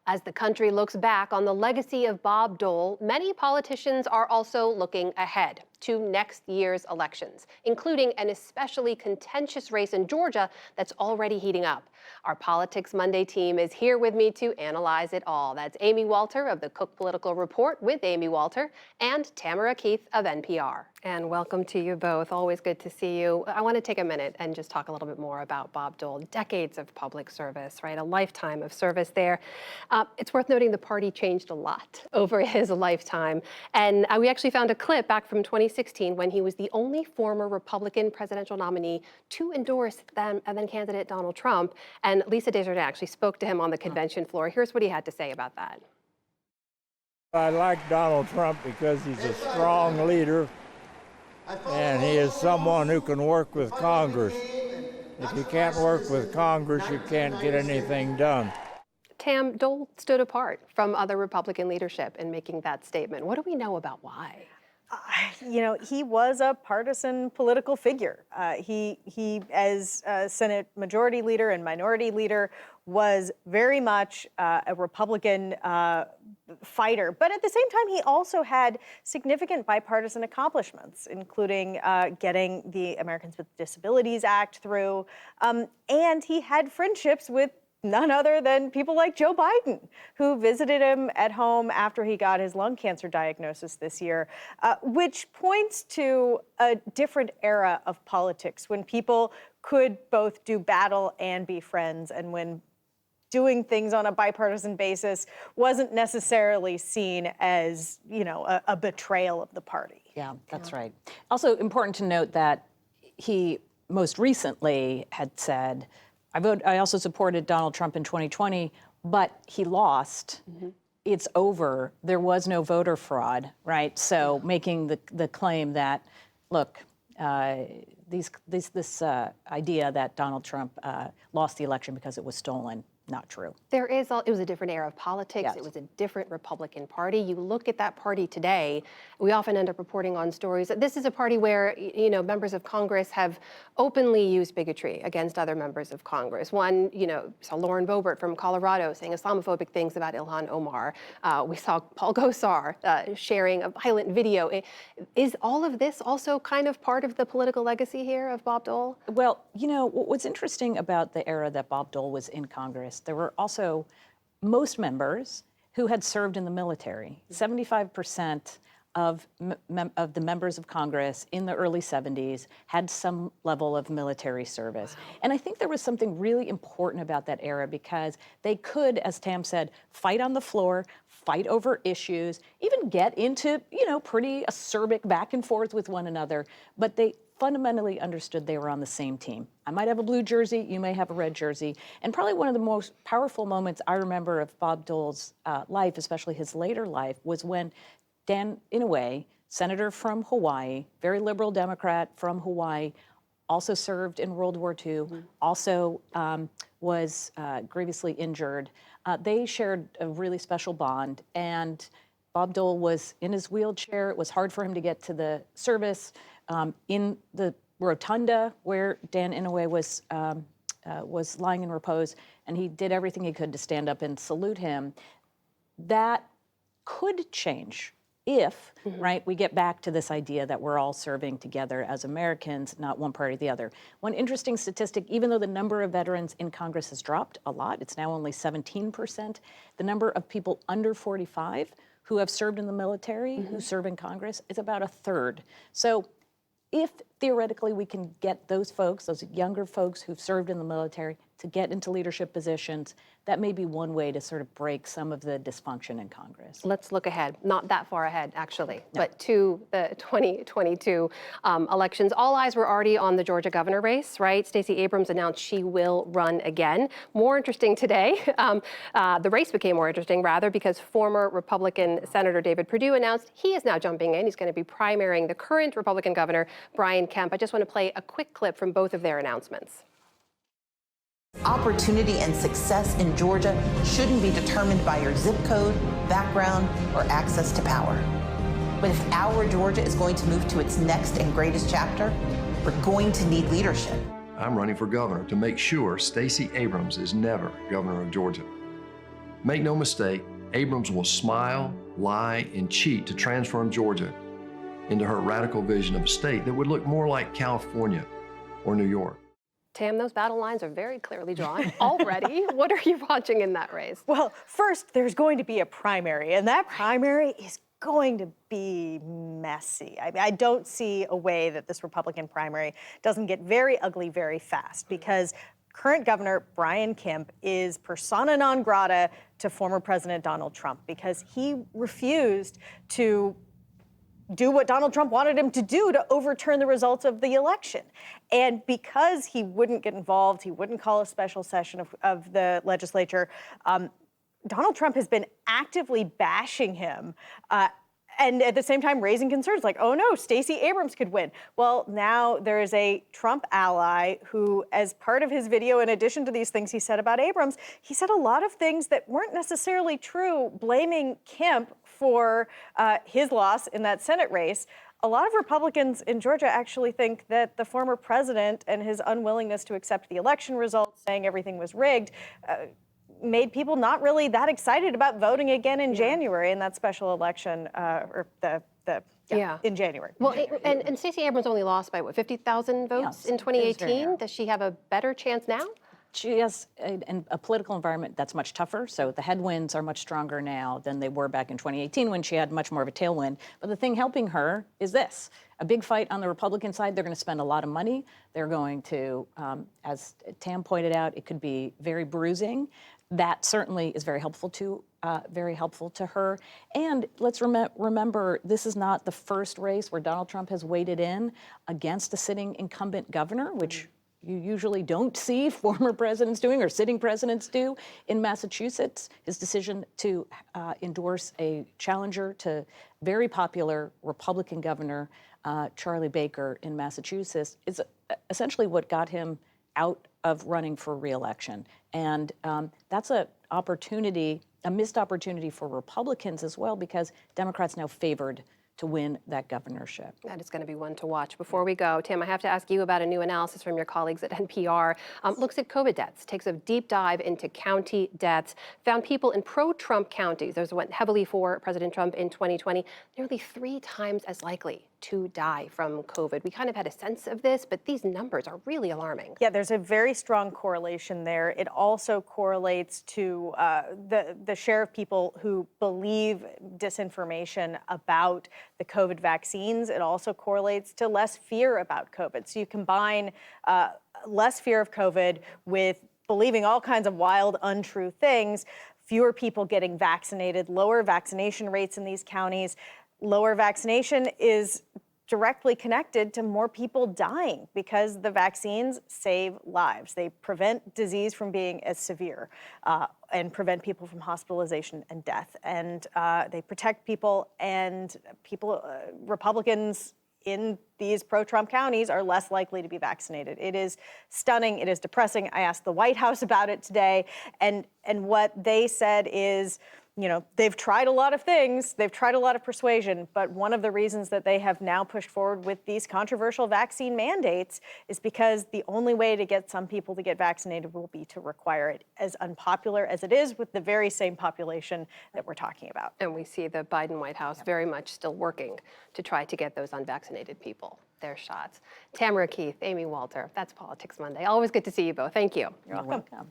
As the country looks back on the legacy of Bob Dole, many politicians are also looking ahead to next year's elections, including an especially contentious race in Georgia that's already heating up. Our Politics Monday team is here with me to analyze it all. That's Amy Walter of the Cook Political Report with Amy Walter and Tamara Keith of NPR. And welcome to you both. Always good to see you. I want to take a minute and just talk a little bit more about Bob Dole. Decades of public service, right? A lifetime of service there. It's worth noting the party changed a lot over his lifetime. And we actually found a clip back from 2016 when he was the only former Republican presidential nominee to endorse then candidate Donald Trump. And Lisa Desjardins actually spoke to him on the convention floor. Here's what he had to say about that. I like Donald Trump because he's a strong leader and he is someone who can work with Congress. If you can't work with Congress, you can't get anything done. Tam, Dole stood apart from other Republican leadership in making that statement. What do we know about why? He was a partisan political figure. He as Senate Majority Leader and Minority Leader, was very much a Republican fighter. But at the same time, he also had significant bipartisan accomplishments, including getting the Americans with Disabilities Act through. And he had friendships with none other than people like Joe Biden, who visited him at home after he got his lung cancer diagnosis this year, which points to a different era of politics when people could both do battle and be friends, and when doing things on a bipartisan basis wasn't necessarily seen as, a betrayal of the party. Yeah, that's right. Also important to note that he most recently had said, I also supported Donald Trump in 2020, but he lost. Mm-hmm. It's over. There was no voter fraud, right? So making the claim that, look, this idea that Donald Trump lost the election because it was stolen, not true. It was a different era of politics. Yes. It was a different Republican Party. You look at that party today, we often end up reporting on stories. This is a party where, members of Congress have openly used bigotry against other members of Congress. One, saw Lauren Boebert from Colorado saying Islamophobic things about Ilhan Omar. We saw Paul Gosar sharing a violent video. Is all of this also kind of part of the political legacy here of Bob Dole? Well, what's interesting about the era that Bob Dole was in Congress, there were also most members who had served in the military. 75% of the members of Congress in the early 70s had some level of military service. Wow. And I think there was something really important about that era because they could, as Tam said, fight on the floor, fight over issues, even get into, pretty acerbic back and forth with one another, but they fundamentally understood they were on the same team. I might have a blue jersey, you may have a red jersey. And probably one of the most powerful moments I remember of Bob Dole's life, especially his later life, was when Dan Inouye, senator from Hawaii, very liberal Democrat from Hawaii, also served in World War II, mm-hmm. also was grievously injured. They shared a really special bond, and Bob Dole was in his wheelchair. It was hard for him to get to the service. In the rotunda where Dan Inouye was lying in repose, and he did everything he could to stand up and salute him. That could change if, mm-hmm. right, we get back to this idea that we're all serving together as Americans, not one party or the other. One interesting statistic, even though the number of veterans in Congress has dropped a lot, it's now only 17%, the number of people under 45 who have served in the military, mm-hmm. who serve in Congress, is about a third. So if theoretically we can get those folks, those younger folks who've served in the military, to get into leadership positions, that may be one way to sort of break some of the dysfunction in Congress. Let's look ahead, not that far ahead, actually, but to the 2022 elections. All eyes were already on the Georgia governor race, right? Stacey Abrams announced she will run again. More interesting today, the race became more interesting, rather, because former Republican Senator David Perdue announced he is now jumping in. He's going to be primarying the current Republican governor, Brian Kemp. I just want to play a quick clip from both of their announcements. Opportunity and success in Georgia shouldn't be determined by your zip code, background, or access to power. But if our Georgia is going to move to its next and greatest chapter, we're going to need leadership. I'm running for governor to make sure Stacey Abrams is never governor of Georgia. Make no mistake, Abrams will smile, lie, and cheat to transform Georgia into her radical vision of a state that would look more like California or New York. Tam, those battle lines are very clearly drawn already. What are you watching in that race? Well, first, there's going to be a primary, and that primary is going to be messy. I don't see a way that this Republican primary doesn't get very ugly very fast, because current Governor Brian Kemp is persona non grata to former President Donald Trump, because he refused to do what Donald Trump wanted him to do to overturn the results of the election. And because he wouldn't get involved, he wouldn't call a special session of the legislature, Donald Trump has been actively bashing him and at the same time raising concerns like, oh no, Stacey Abrams could win. Well, now there is a Trump ally who, as part of his video, in addition to these things he said about Abrams, he said a lot of things that weren't necessarily true, blaming Kemp for his loss in that Senate race. A lot of Republicans in Georgia actually think that the former president and his unwillingness to accept the election results, saying everything was rigged, made people not really that excited about voting again in January in that special election, in January. Well, and Stacey Abrams only lost by, what, 50,000 votes Yes, in it was very 2018? narrow. Does she have a better chance now? She has a political environment that's much tougher, so the headwinds are much stronger now than they were back in 2018 when she had much more of a tailwind. But the thing helping her is this: a big fight on the Republican side. They're going to spend a lot of money. They're going to, as Tam pointed out, it could be very bruising. That certainly is very helpful to her. And let's remember, this is not the first race where Donald Trump has waded in against a sitting incumbent governor, which you usually don't see former presidents doing or sitting presidents do. In Massachusetts, his decision to endorse a challenger to very popular Republican governor Charlie Baker in Massachusetts is essentially what got him out of running for re-election. And that's a missed opportunity for Republicans as well, because Democrats now favored to win that governorship. That is going to be one to watch. Before we go, Tim, I have to ask you about a new analysis from your colleagues at NPR. Looks at COVID deaths, takes a deep dive into county deaths, found people in pro-Trump counties, those went heavily for President Trump in 2020, nearly 3 times as likely to die from COVID. We kind of had a sense of this, but these numbers are really alarming. Yeah, there's a very strong correlation there. It also correlates to the share of people who believe disinformation about the COVID vaccines. It also correlates to less fear about COVID. So you combine less fear of COVID with believing all kinds of wild, untrue things, fewer people getting vaccinated, lower vaccination rates in these counties. Lower vaccination is directly connected to more people dying because the vaccines save lives. They prevent disease from being as severe and prevent people from hospitalization and death. And they protect people, and Republicans in these pro-Trump counties are less likely to be vaccinated. It is stunning. It is depressing. I asked the White House about it today, and what they said is, you know, they've tried a lot of things, they've tried a lot of persuasion, but one of the reasons that they have now pushed forward with these controversial vaccine mandates is because the only way to get some people to get vaccinated will be to require it, as unpopular as it is with the very same population that we're talking about. And we see the Biden White House very much still working to try to get those unvaccinated people their shots. Tamara Keith, Amy Walter, that's Politics Monday. Always good to see you both. Thank you. You're welcome.